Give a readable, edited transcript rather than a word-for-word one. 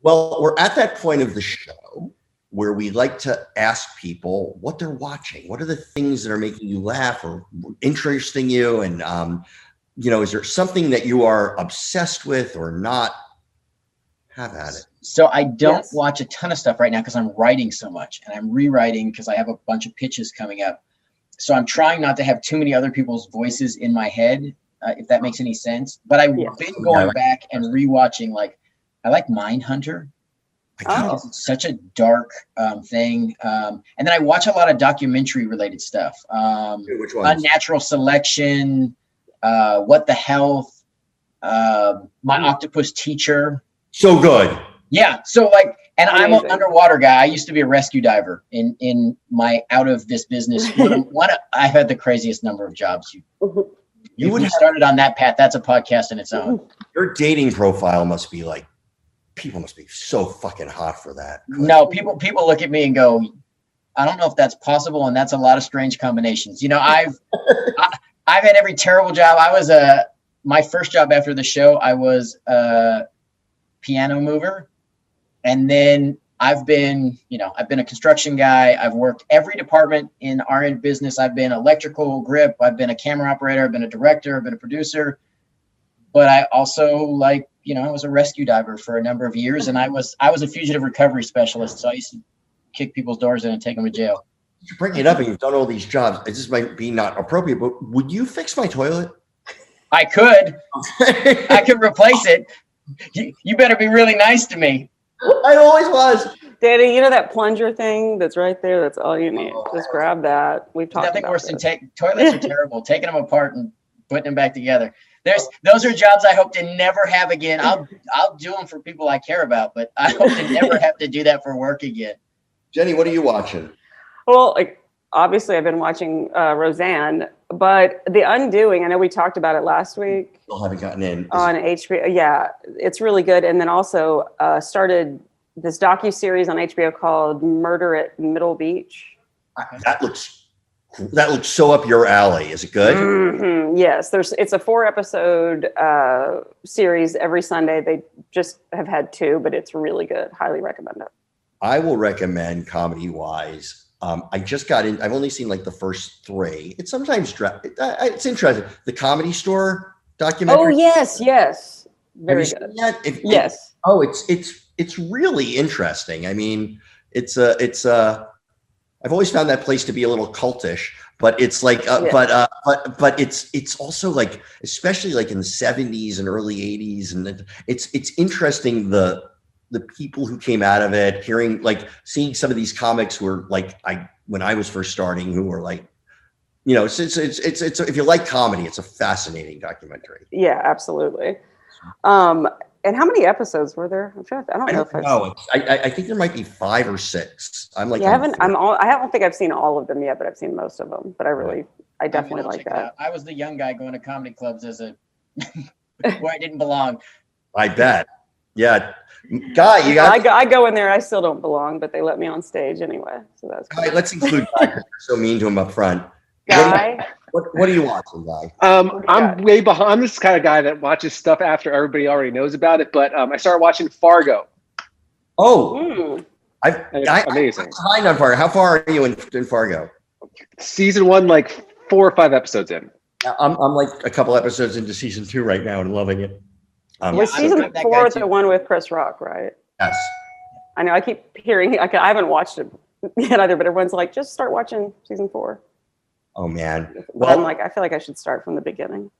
Well, we're at that point of the show where we like to ask people what they're watching. What are the things that are making you laugh or interesting you? And, is there something that you are obsessed with or not? Have at it. So I don't watch a ton of stuff right now because I'm writing so much, and I'm rewriting because I have a bunch of pitches coming up. So I'm trying not to have too many other people's voices in my head, if that makes any sense. But I've been going back and rewatching, like, I like Mindhunter. It's such a dark thing. And then I watch a lot of documentary related stuff. Which ones? Unnatural Selection, What the Health, My Octopus Teacher. So good. Yeah. So like, and I'm an underwater guy. I used to be a rescue diver in my out of this business. I've had the craziest number of jobs. You would have started on that path. That's a podcast in its own. Your dating profile must be like, people must be so fucking hot for that. No, people look at me and go, I don't know if that's possible. And that's a lot of strange combinations. I've had every terrible job. I was my first job after the show, I was a piano mover. And then I've been a construction guy. I've worked every department in our business. I've been electrical grip. I've been a camera operator. I've been a director. I've been a producer. But I also I was a rescue diver for a number of years, and I was a fugitive recovery specialist. So I used to kick people's doors in and take them to jail. You bring it up, and you've done all these jobs. It just might be not appropriate, but would you fix my toilet? I could. I could replace it. You better be really nice to me. I always was. Daddy, that plunger thing that's right there? That's all you need. Just grab that. We've talked about nothing worse than toilets are terrible. Taking them apart and putting them back together. Those are jobs I hope to never have again. I'll do them for people I care about, but I hope to never have to do that for work again. Jenny, what are you watching? Well, obviously I've been watching Roseanne, but The Undoing, I know we talked about it last week. Still haven't gotten in. On HBO. Yeah, it's really good. And then also started this docuseries on HBO called Murder at Middle Beach. That looks so up your alley. Is it good? Mm-hmm. Yes, it's a 4-episode series every Sunday. They just have had 2, but it's really good. Highly recommend it. I will recommend comedy-wise. I just got in. I've only seen like the first 3. It's sometimes it's interesting. The Comedy Store documentary. Oh yes, very good. Yes. It's really interesting. I mean, it's I've always found that place to be a little cultish, but it's like, but it's also like, especially like in the 70s and early 80s, and it's interesting the people who came out of it, seeing some of these comics who were like when I was first starting, who were like, it's if you like comedy, it's a fascinating documentary. Yeah, absolutely. And how many episodes were there? I don't know. I think there might be 5 or 6. I'm like, I don't think I've seen all of them yet, but I've seen most of them. But I definitely like that. I was the young guy going to comedy clubs as a where I didn't belong. I bet. Yeah. Guy, you got. I go in there. I still don't belong, but they let me on stage anyway. So that's cool. All right, let's include Guy. You're so mean to him up front. Guy. What are you watching, Guy? I'm way behind. I'm this kind of guy that watches stuff after everybody already knows about it. But I started watching Fargo. Oh, amazing! I'm behind on Fargo. How far are you in Fargo? Season 1, like 4 or 5 episodes in. I'm like a couple episodes into season 2 right now and loving it. Was season 4 the one with Chris Rock, right? Yes. I know. I keep hearing. I haven't watched it yet either, but everyone's like, just start watching season 4. Oh man. Well, I'm like, I feel like I should start from the beginning.